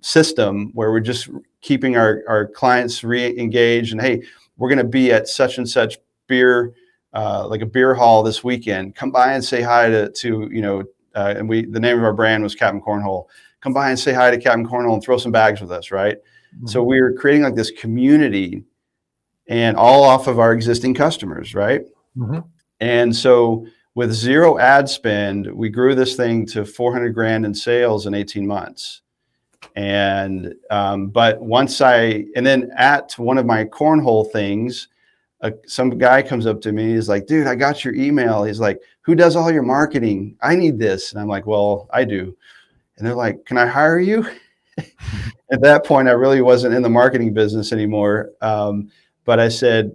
system where we're just keeping our clients re-engaged. And hey, we're going to be at such and such beer, like a beer hall this weekend. Come by and say hi to you know, and the name of our brand was Captain Cornhole. Come by and say hi to Captain Cornhole and throw some bags with us, right? Mm-hmm. So we were creating like this community, and all off of our existing customers, right? Mm-hmm. And so with zero ad spend, we grew this thing to 400 grand in sales in 18 months. And but and then at one of my cornhole things, some guy comes up to me. He's like, dude, I got your email. He's like, who does all your marketing? I need this. And I'm like, well, I do. And they're like, can I hire you? At that point, I really wasn't in the marketing business anymore. But I said,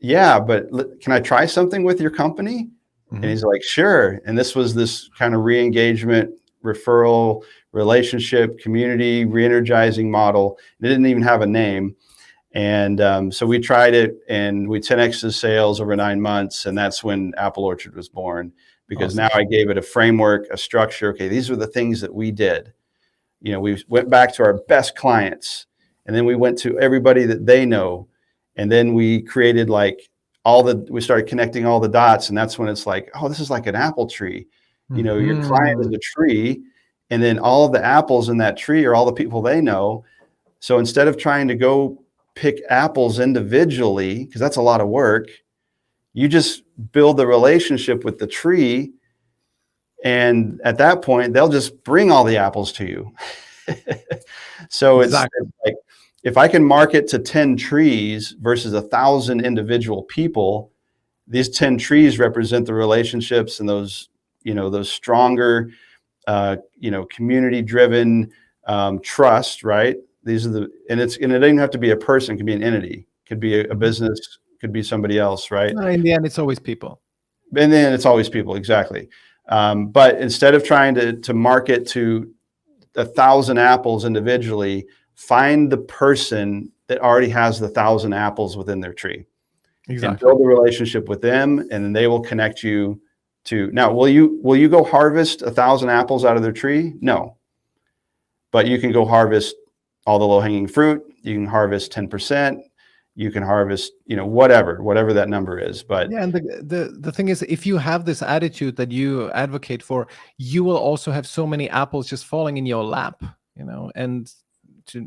yeah, but can I try something with your company? Mm-hmm. And he's like, sure. And this was this kind of re-engagement, referral, relationship, community, Reenergizing model. It didn't even have a name. And so we tried it, and we 10x'd the sales over 9 months. And that's when Apple Orchard was born, because awesome. Now I gave it a framework, a structure. Okay, these are the things that we did. You know, we went back to our best clients, and then we went to everybody that they know. And then we created like we started connecting all the dots. And that's when it's like, oh, this is like an apple tree. You know, your client is a tree, and then all of the apples in that tree are all the people they know. So instead of trying to go pick apples individually, because that's a lot of work, you just build the relationship with the tree. And at that point, they'll just bring all the apples to you. So exactly. It's like, if I can market to 10 trees versus 1,000 individual people, these 10 trees represent the relationships and those stronger, community-driven trust, right? These are and it doesn't even have to be a person; it could be an entity, could be a business, could be somebody else, right? In the end, it's always people. And then it's always people, exactly. But instead of trying to market to 1,000 apples individually, find the person that already has the 1,000 apples within their tree. Exactly. And build a relationship with them, and then they will connect you to. Now, will you go harvest 1,000 apples out of their tree? No. But you can go harvest all the low-hanging fruit. You can harvest 10%. You can harvest, whatever that number is. But yeah, and the thing is, if you have this attitude that you advocate for, you will also have so many apples just falling in your lap, and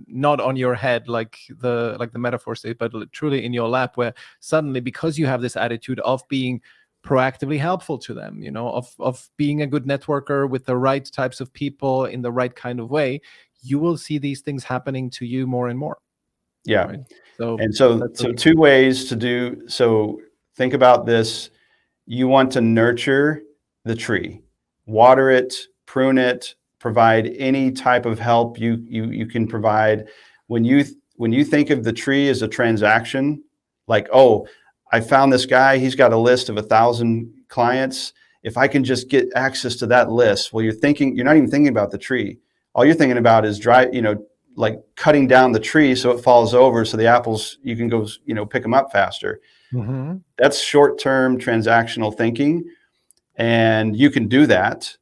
not on your head like the metaphor says, but truly in your lap, where suddenly, because you have this attitude of being proactively helpful to them, of being a good networker with the right types of people in the right kind of way, you will see these things happening to you more and more. Yeah. Right? So 2 ways to do. So think about this. You want to nurture the tree, water it, prune it, provide any type of help you can provide. When you think of the tree as a transaction, like, oh, I found this guy, he's got a list of 1,000 clients. If I can just get access to that list, well, you're not even thinking about the tree. All you're thinking about is like cutting down the tree so it falls over, so the apples, you can go, pick them up faster. Mm-hmm. That's short-term transactional thinking, and you can do that,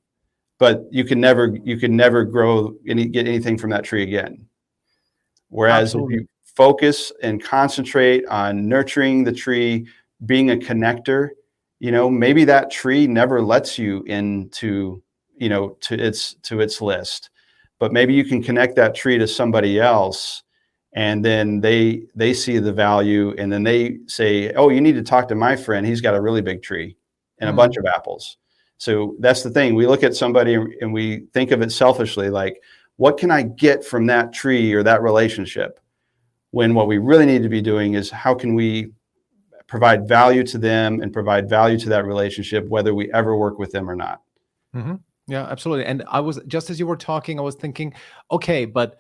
but you can never grow get anything from that tree again. Whereas Absolutely. If you focus and concentrate on nurturing the tree, being a connector, maybe that tree never lets you into, to its list, but maybe you can connect that tree to somebody else, and then they see the value, and then they say, oh, you need to talk to my friend. He's got a really big tree and a bunch of apples. So that's the thing. We look at somebody and we think of it selfishly, like, what can I get from that tree or that relationship? When what we really need to be doing is, how can we provide value to them and provide value to that relationship, whether we ever work with them or not. Mm-hmm. Yeah, absolutely. And I was, just as you were talking, I was thinking, okay, but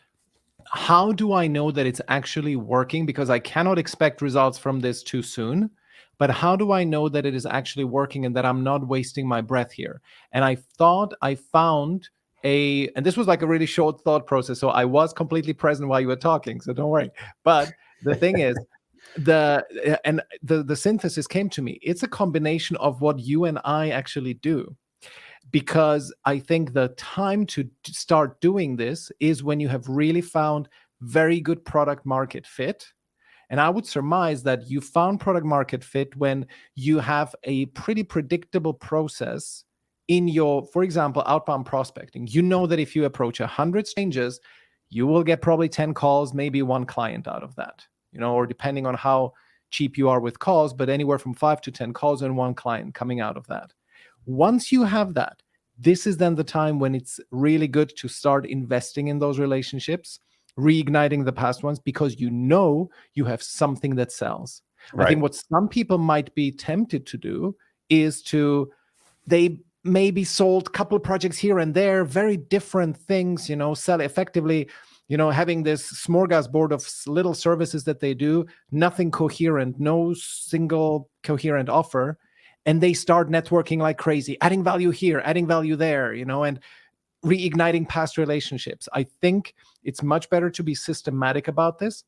how do I know that it's actually working? Because I cannot expect results from this too soon. But how do I know that it is actually working and that I'm not wasting my breath here? And I thought I found and this was like a really short thought process, so I was completely present while you were talking, so don't worry. But the thing is, the synthesis came to me. It's a combination of what you and I actually do. Because I think the time to start doing this is when you have really found very good product market fit. And I would surmise that you found product market fit when you have a pretty predictable process in your, for example, outbound prospecting, you know that if you approach 100 strangers, you will get probably 10 calls, maybe one client out of that, or depending on how cheap you are with calls, but anywhere from 5 to 10 calls and one client coming out of that. Once you have that, this is then the time when it's really good to start investing in those relationships, reigniting the past ones, because you have something that sells. Right. I think what some people might be tempted to do is they maybe sold a couple of projects here and there, very different things, sell effectively, having this smorgasbord of little services that they do, nothing coherent, no single coherent offer. And they start networking like crazy, adding value here, adding value there, and reigniting past relationships. I think it's much better to be systematic about this.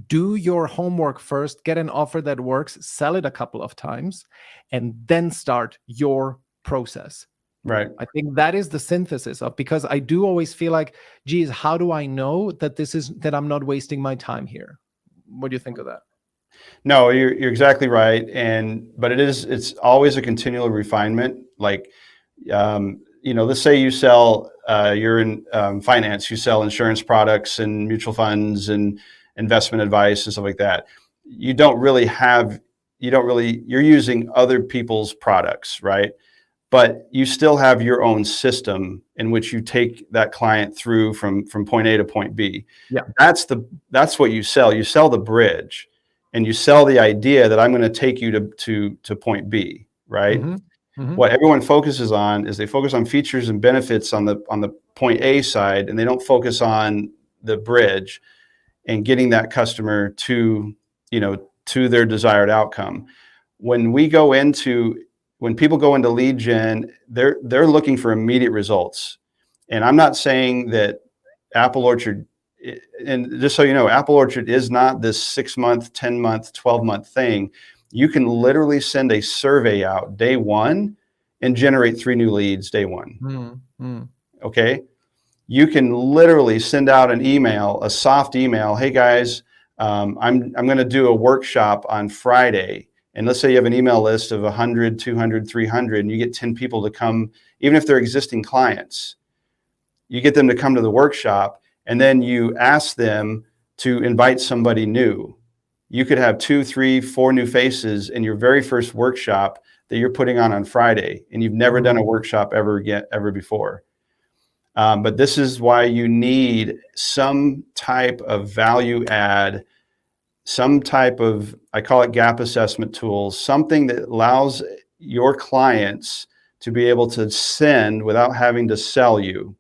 Do your homework first, get an offer that works, sell it a couple of times, and then start your process. Right. I think that is the synthesis of, because I do always feel like, geez, how do I know that I'm not wasting my time here? What do you think of that? No, you're exactly right. But it's always a continual refinement. Like, let's say you sell, you're in finance, you sell insurance products and mutual funds and investment advice and stuff like that. You're using other people's products, right? But you still have your own system in which you take that client through from point A to point B. Yeah. That's what you sell. You sell the bridge, and you sell the idea that I'm going to take you to point B, right? Mm-hmm. Mm-hmm. What everyone focuses on is they focus on features and benefits on the point A side, and they don't focus on the bridge and getting that customer to their desired outcome. When people go into lead gen, they're looking for immediate results. And I'm not saying that Apple Orchard, and just so you know, Apple Orchard is not this 6-month, 10-month, 12-month thing. You can literally send a survey out day one and generate 3 new leads day one. Mm-hmm. Okay. You can literally send out an email, a soft email. Hey guys, I'm going to do a workshop on Friday. And let's say you have an email list of 100, 200, 300, and you get 10 people to come, even if they're existing clients, you get them to come to the workshop, and then you ask them to invite somebody new. You could have 2, 3, 4 new faces in your very first workshop that you're putting on Friday, and you've never done a workshop ever before. But this is why you need some type of value add, some type of, I call it gap assessment tools, something that allows your clients to be able to send without having to sell you.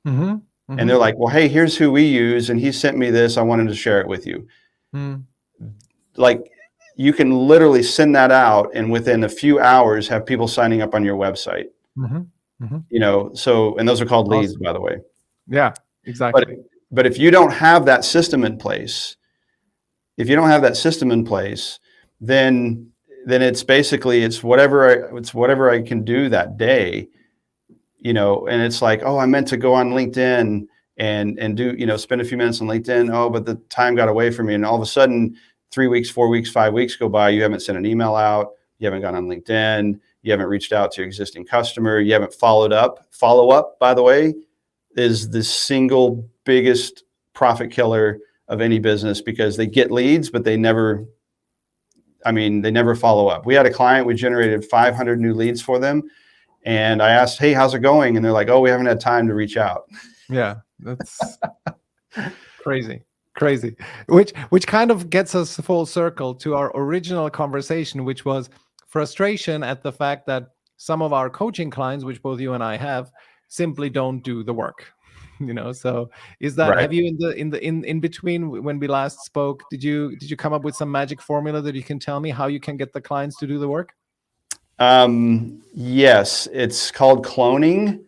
Mm-hmm. Mm-hmm. And they're like, well, hey, here's who we use, and he sent me this. I wanted to share it with you. Mm. Like, you can literally send that out, and within a few hours have people signing up on your website. Mm-hmm. Mm-hmm. And those are called leads, Awesome. by the way. Yeah, exactly. But if you don't have that system in place, then it's basically, it's whatever I can do that day, and it's like, oh, I meant to go on LinkedIn and do, spend a few minutes on LinkedIn. Oh, but the time got away from me. And all of a sudden, 3 weeks, 4 weeks, 5 weeks go by. You haven't sent an email out. You haven't gone on LinkedIn. You haven't reached out to your existing customer. You haven't followed up. Follow up, by the way, is the single biggest profit killer of any business, because they get leads, but they never follow up. We had a client, we generated 500 new leads for them. And I asked, hey, how's it going? And they're like, oh, we haven't had time to reach out. Yeah, that's crazy. Which kind of gets us full circle to our original conversation, which was frustration at the fact that some of our coaching clients, which both you and I have, simply don't do the work. So is that Right. Have you in between when we last spoke, did you come up with some magic formula that you can tell me how you can get the clients to do the work? Yes, it's called cloning.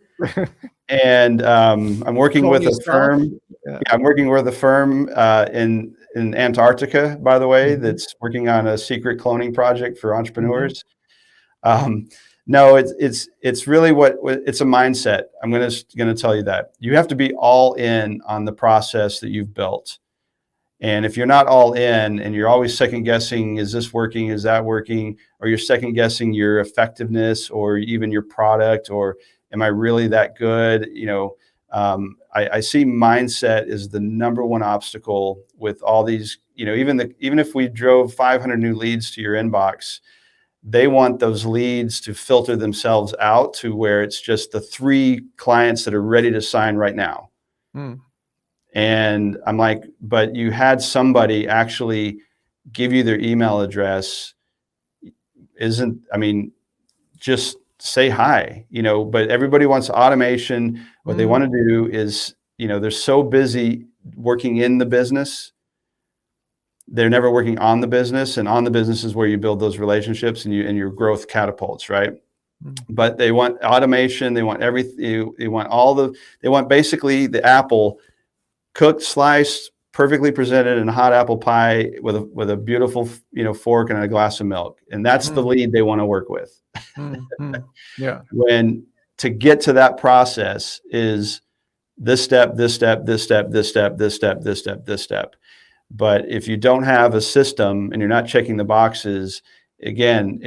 And I'm working with a firm. Yeah. I'm working with a firm in Antarctica, by the way, that's working on a secret cloning project for entrepreneurs. No, it's really it's a mindset. I'm gonna tell you that you have to be all in on the process that you've built. And if you're not all in and you're always second guessing, is this working? Is that working? Or you're second guessing your effectiveness or even your product, or am I really that good? I see mindset is the number one obstacle with all these, even if we drove 500 new leads to your inbox, they want those leads to filter themselves out to where it's just the 3 clients that are ready to sign right now. Mm. And I'm like, but you had somebody actually give you their email address. Just say hi, but everybody wants automation. What they want to do is, they're so busy working in the business. They're never working on the business, and on the business is where you build those relationships and your growth catapults, right? But they want automation. They want everything. They want basically the apple cooked, sliced, perfectly presented in a hot apple pie with a beautiful, fork and a glass of milk. And that's the lead they want to work with. Yeah. When to get to that process is this step, this step, this step, this step, this step, this step, this step. But if you don't have a system and you're not checking the boxes, again,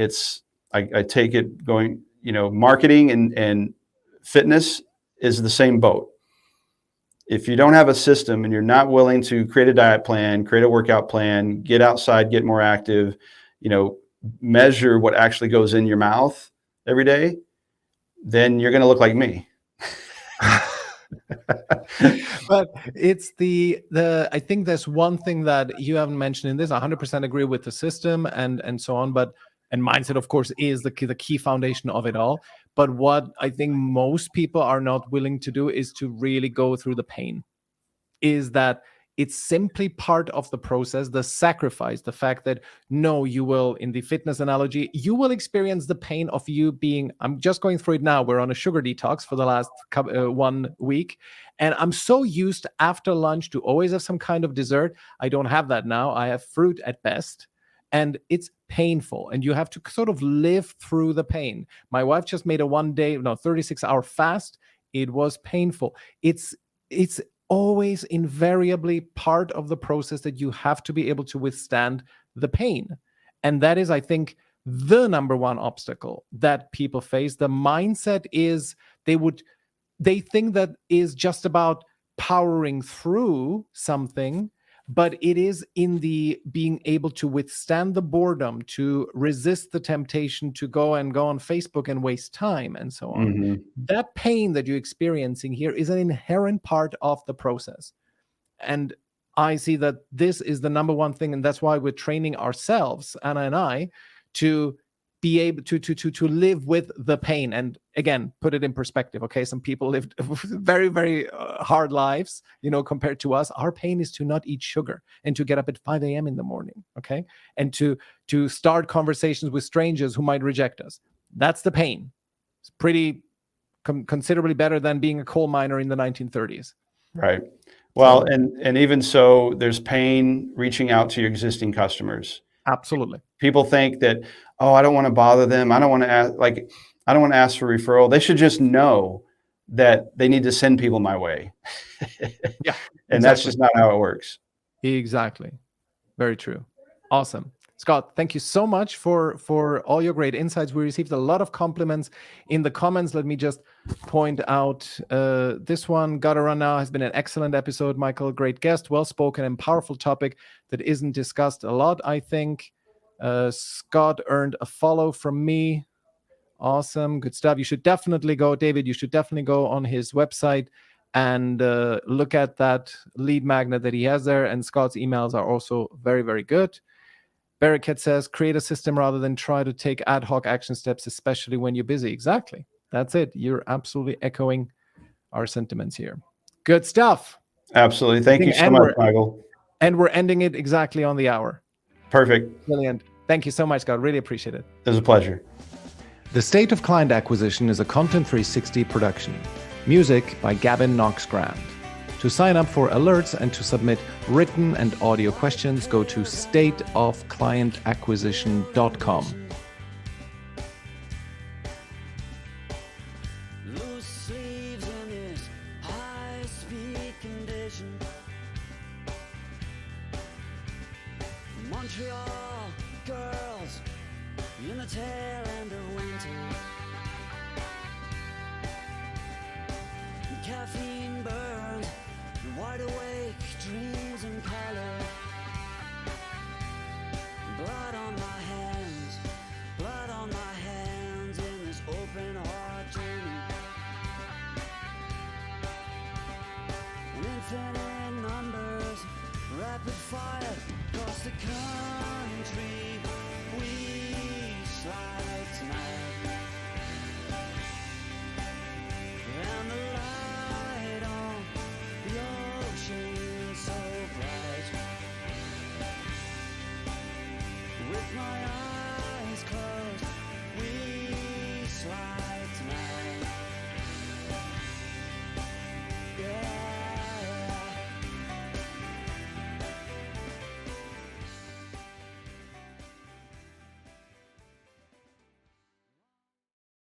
I take it going, marketing and fitness is the same boat. If you don't have a system and you're not willing to create a diet plan, create a workout plan, get outside, get more active, measure what actually goes in your mouth every day, then you're going to look like me. But it's I think there's one thing that you haven't mentioned in this. I 100% agree with the system and so on, and mindset, of course, is the key foundation of it all. But what I think most people are not willing to do is to really go through the pain. Is that it's simply part of the process, the sacrifice, the fact that you will, in the fitness analogy, you will experience the pain of you being, I'm just going through it now. We're on a sugar detox for the last 1 week. And I'm so used after lunch to always have some kind of dessert. I don't have that now. I have fruit at best. And it's painful. And you have to sort of live through the pain. My wife just made a 36-hour fast. It was painful. It's always invariably part of the process that you have to be able to withstand the pain. And that is, I think, the number one obstacle that people face. The mindset is they think that is just about powering through something, but it is in the being able to withstand the boredom, to resist the temptation to go on Facebook and waste time and so on. Mm-hmm. That pain that you're experiencing here is an inherent part of the process. And I see that this is the number one thing, and that's why we're training ourselves, Anna and I, to be able to live with the pain. And again, put it in perspective. Okay, some people lived very, very hard lives, compared to us. Our pain is to not eat sugar and to get up at 5 a.m. in the morning. Okay, and to start conversations with strangers who might reject us. That's the pain. It's pretty considerably better than being a coal miner in the 1930s. Right. Well, and even so, there's pain reaching out to your existing customers. Absolutely. People think that, I don't want to bother them. I don't want to ask for referral. They should just know that they need to send people my way. Yeah. And that's just not how it works. Exactly. Very true. Awesome. Scott, thank you so much for all your great insights. We received a lot of compliments in the comments. Let me just point out this one. Gotta run now. Has been an excellent episode, Michael. Great guest, well-spoken and powerful topic that isn't discussed a lot, I think. Scott earned a follow from me. Awesome. Good stuff. You should definitely go, David, you should definitely go on his website and look at that lead magnet that he has there. And Scott's emails are also very, very good. Barricade says, create a system rather than try to take ad hoc action steps, especially when you're busy. Exactly. That's it. You're absolutely echoing our sentiments here. Good stuff. Absolutely. Thank you so much, Michael. And we're ending it exactly on the hour. Perfect. Brilliant. Thank you so much, Scott. Really appreciate it. It was a pleasure. The State of Client Acquisition is a Content 360 production. Music by Gavin Knox-Grant. To sign up for alerts and to submit written and audio questions, go to stateofclientacquisition.com. Montreal girls in the tail end of winter. Caffeine burns, wide awake dreams in color. Blood on my hands in this open heart journey. And infinite numbers, rapid fire across the country. We slide tonight, and the light on the ocean so bright. With my eyes closed,